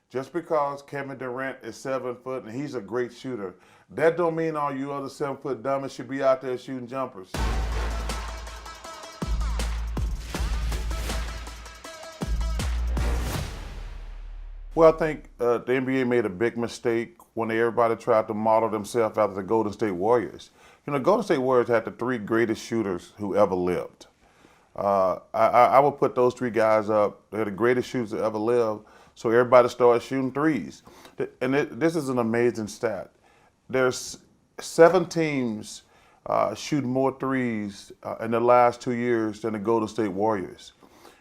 Just because Kevin Durant is 7 foot and he's a great shooter, that don't mean all you other 7 foot dummies should be out there shooting jumpers. Well, I think the NBA made a big mistake when everybody tried to model themselves after the Golden State Warriors. You know, Golden State Warriors had the three greatest shooters who ever lived. I would put those three guys up. They're the greatest shooters that ever lived. So everybody started shooting threes. And this is an amazing stat. There's 7 teams shooting more threes in the last 2 years than the Golden State Warriors.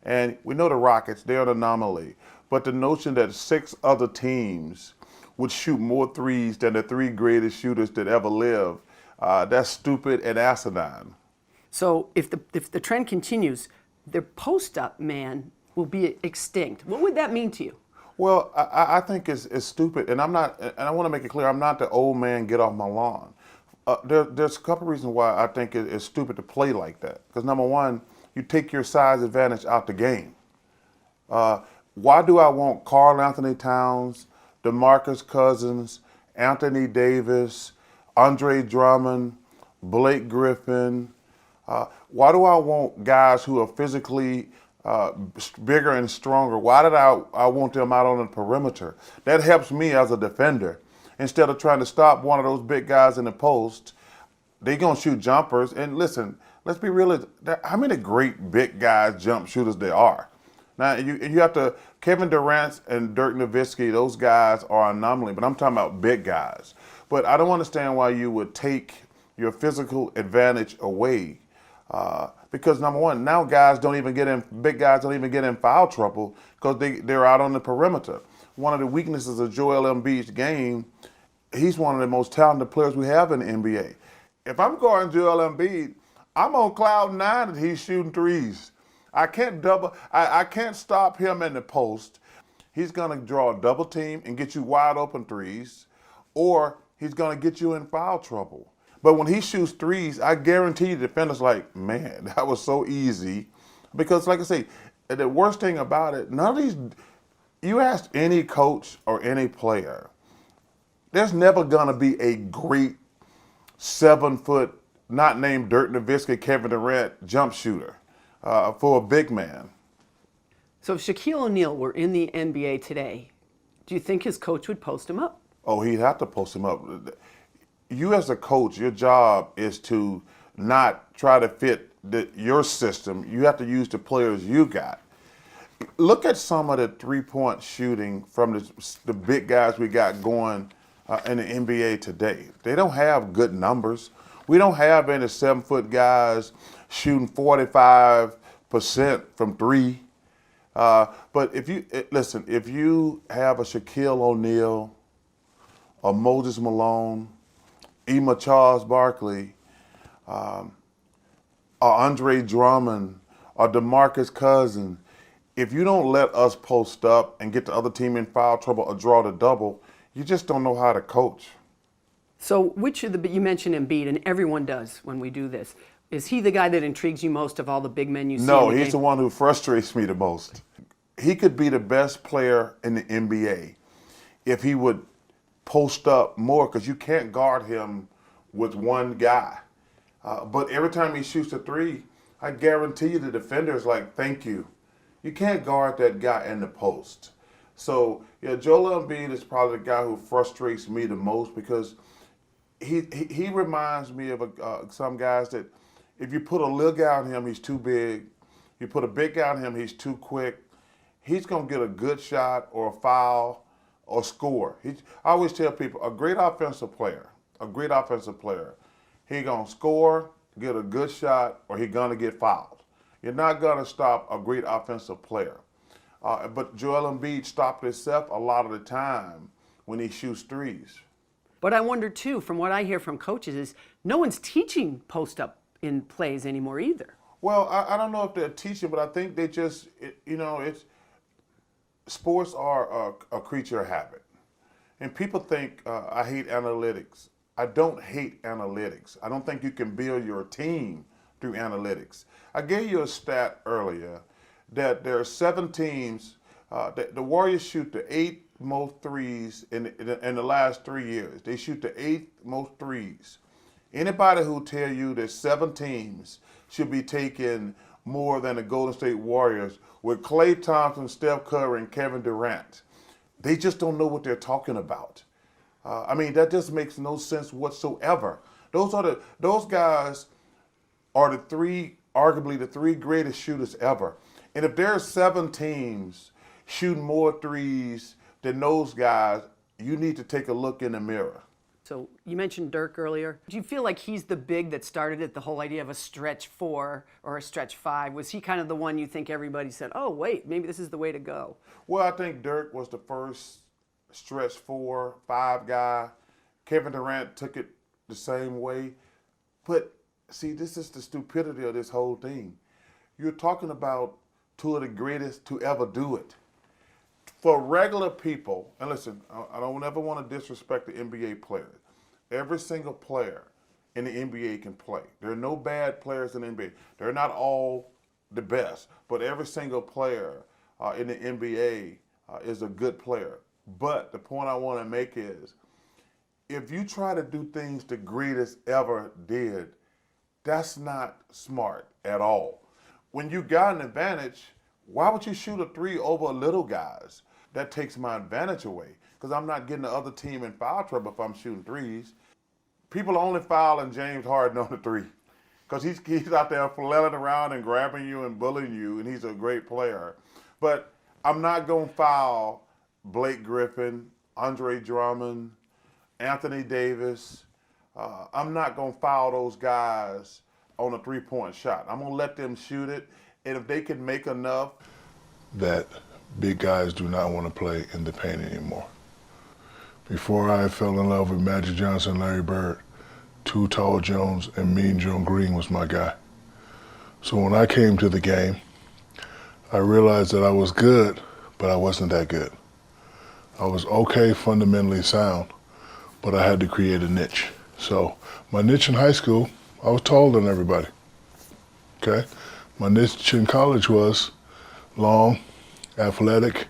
And we know the Rockets, they're an anomaly. But the notion that 6 other teams would shoot more threes than the three greatest shooters that ever lived, that's stupid and asinine. So if the trend continues, their post-up man will be extinct. What would that mean to you? Well, I think it's stupid, and I want to make it clear, I'm not the old man get off my lawn. There's a couple reasons why I think it's stupid to play like that. Because number one, you take your size advantage out the game. Why do I want Karl Anthony Towns, DeMarcus Cousins, Anthony Davis, Andre Drummond, Blake Griffin? Why do I want guys who are physically bigger and stronger? Why did I want them out on the perimeter? That helps me as a defender. Instead of trying to stop one of those big guys in the post, they're going to shoot jumpers. And listen, let's be real. How many great big guys, jump shooters there are? Now, you have to, Kevin Durant and Dirk Nowitzki, those guys are an anomaly, but I'm talking about big guys. But I don't understand why you would take your physical advantage away. Because number one, now big guys don't even get in foul trouble because they're out on the perimeter. One of the weaknesses of Joel Embiid's game, he's one of the most talented players we have in the NBA. If I'm guarding Joel Embiid, I'm on cloud nine that he's shooting threes. I can't stop him in the post. He's gonna draw a double team and get you wide open threes, or he's gonna get you in foul trouble. But when he shoots threes, I guarantee the defender's like, man, that was so easy. Because like I say, the worst thing about it, none of these, you ask any coach or any player, there's never gonna be a great 7 foot, not named Dirk Nowitzki, Kevin Durant jump shooter for a big man. So if Shaquille O'Neal were in the NBA today, do you think his coach would post him up? Oh, he'd have to post him up. You as a coach, your job is to not try to fit your system. You have to use the players you got. Look at some of the three-point shooting from the big guys we got going in the NBA today. They don't have good numbers. We don't have any 7 foot guys shooting 45% from three. But if you have a Shaquille O'Neal, a Moses Malone, Emma Charles Barkley, or Andre Drummond, or DeMarcus Cousins, if you don't let us post up and get the other team in foul trouble or draw the double, you just don't know how to coach. So you mentioned Embiid, and everyone does when we do this. Is he the guy that intrigues you most of all the big men you see? No, in the he's game? the one who frustrates me the most. He could be the best player in the NBA if he would post up more, because you can't guard him with one guy. But every time he shoots a three, I guarantee you the defender is like, thank you. You can't guard that guy in the post. So, yeah, Joel Embiid is probably the guy who frustrates me the most, because he reminds me of some guys that if you put a little guy on him, he's too big. You put a big guy on him, he's too quick. He's going to get a good shot or a foul or score. I always tell people, a great offensive player, he going to score, get a good shot, or he going to get fouled. You're not going to stop a great offensive player. But Joel Embiid stopped himself a lot of the time when he shoots threes. But I wonder too, from what I hear from coaches, is no one's teaching post-up in plays anymore either. Well, I don't know if they're teaching, but I think they just, sports are a creature of habit. And people think I hate analytics. I don't hate analytics. I don't think you can build your team through analytics. I gave you a stat earlier that there are 7 teams. The Warriors shoot the 8th most threes in the last 3 years. They shoot the 8th most threes. Anybody who tell you that 7 teams should be taking more than the Golden State Warriors with Klay Thompson, Steph Curry, and Kevin Durant, they just don't know what they're talking about. I mean, that just makes no sense whatsoever. Those guys are arguably the 3 greatest shooters ever. And if there are 7 teams shooting more threes than those guys, you need to take a look in the mirror. So you mentioned Dirk earlier. Do you feel like he's the big that started it, the whole idea of a stretch 4 or a stretch 5? Was he kind of the one you think everybody said, oh, wait, maybe this is the way to go? Well, I think Dirk was the first stretch 4, 5 guy. Kevin Durant took it the same way. But see, this is the stupidity of this whole thing. You're talking about 2 of the greatest to ever do it. For regular people, and listen, I don't ever want to disrespect the NBA players. Every single player in the NBA can play. There are no bad players in the NBA. They're not all the best, but every single player in the NBA is a good player. But the point I want to make is, if you try to do things the greatest ever did, that's not smart at all. When you got an advantage, why would you shoot a 3 over little guys? That takes my advantage away, because I'm not getting the other team in foul trouble if I'm shooting 3s. People are only fouling James Harden on the 3, because he's out there flailing around and grabbing you and bullying you, and he's a great player. But I'm not going to foul Blake Griffin, Andre Drummond, Anthony Davis. I'm not going to foul those guys on a 3-point shot. I'm going to let them shoot it, and if they can make enough. That big guys do not want to play in the paint anymore. Before I fell in love with Magic Johnson and Larry Bird, Too Tall Jones and Mean Joe Green was my guy. So when I came to the game, I realized that I was good, but I wasn't that good. I was okay, fundamentally sound, but I had to create a niche. So my niche in high school, I was taller than everybody, okay? My niche in college was long, athletic.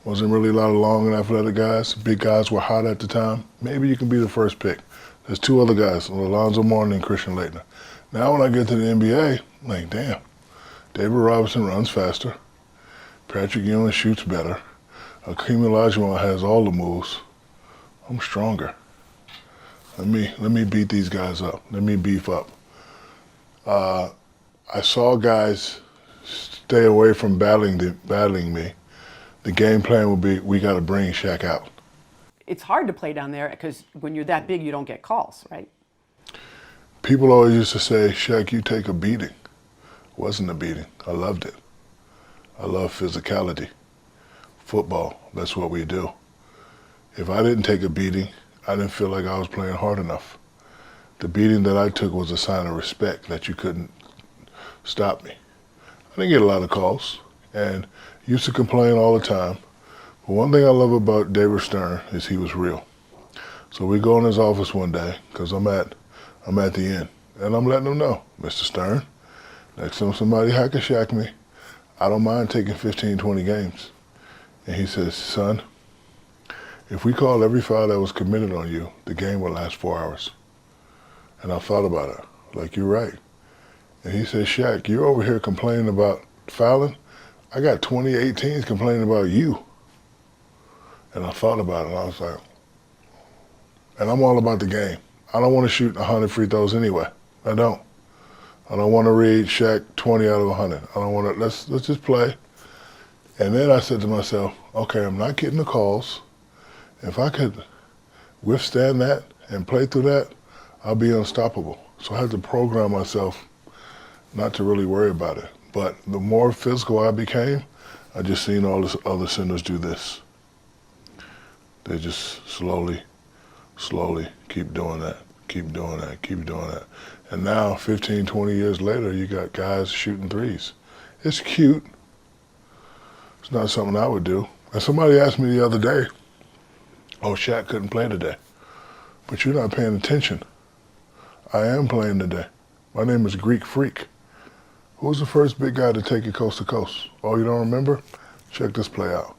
Wasn't really a lot of long and athletic guys. Big guys were hot at the time. Maybe you can be the first pick. There's 2 other guys, Alonzo Mourning and Christian Laettner. Now when I get to the NBA, I'm like, damn, David Robinson runs faster. Patrick Ewing shoots better. Hakeem Olajuwon has all the moves. I'm stronger. Let me beat these guys up. Let me beef up. I saw guys stay away from battling me. The game plan would be, we got to bring Shaq out. It's hard to play down there because when you're that big, you don't get calls, right? People always used to say, Shaq, you take a beating. It wasn't a beating. I loved it. I love physicality. Football, that's what we do. If I didn't take a beating, I didn't feel like I was playing hard enough. The beating that I took was a sign of respect that you couldn't stop me. I didn't get a lot of calls and used to complain all the time. But one thing I love about David Stern is he was real. So we go in his office one day, because I'm at the end, and I'm letting him know, Mr. Stern, next time somebody hack a Shaq me, I don't mind taking 15, 20 games. And he says, son, if we called every foul that was committed on you, the game would last 4 hours. And I thought about it, like, you're right. And he said, Shaq, you're over here complaining about fouling. I got 28 teams complaining about you. And I thought about it, and I was like, and I'm all about the game. I don't want to shoot 100 free throws anyway. I don't. I don't want to read Shaq 20 out of 100. I don't want to, let's just play. And then I said to myself, okay, I'm not getting the calls. If I could withstand that and play through that, I'll be unstoppable. So I had to program myself not to really worry about it. But the more physical I became, I just seen all the other centers do this. They just slowly keep doing that, keep doing that, keep doing that. And now, 15, 20 years later, you got guys shooting threes. It's cute. It's not something I would do. And somebody asked me the other day, oh, Shaq couldn't play today. But you're not paying attention. I am playing today. My name is Greek Freak. Who was the first big guy to take it coast to coast? Oh, you don't remember? Check this play out.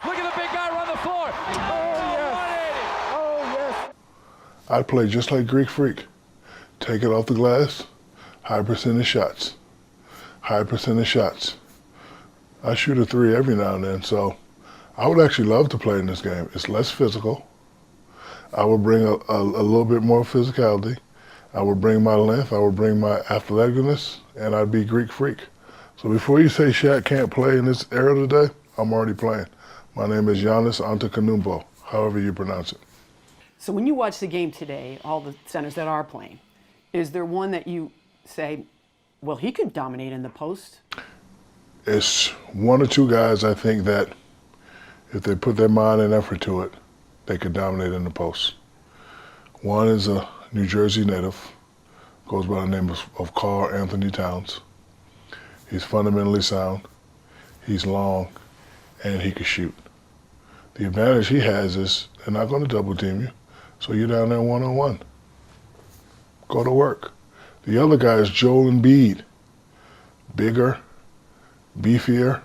Look at the big guy run the floor. I'd play just like Greek Freak. Take it off the glass, high percentage shots. High percentage shots. I shoot a three every now and then, so I would actually love to play in this game. It's less physical. I would bring a little bit more physicality. I would bring my length. I would bring my athleticness, and I'd be Greek Freak. So before you say Shaq can't play in this era today, I'm already playing. My name is Giannis Antetokounmpo, however you pronounce it. So when you watch the game today, all the centers that are playing, is there one that you say, well, he could dominate in the post? It's one or two guys I think that if they put their mind and effort to it, they could dominate in the post. One is a New Jersey native, goes by the name of Karl Anthony Towns. He's fundamentally sound, he's long, and he can shoot. The advantage he has is they're not going to double team you, so you're down there one-on-one. Go to work. The other guy is Joel Embiid. Bigger, beefier.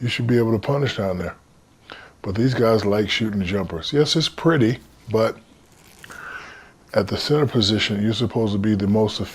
You should be able to punish down there. But these guys like shooting the jumpers. Yes, it's pretty, but at the center position, you're supposed to be the most efficient.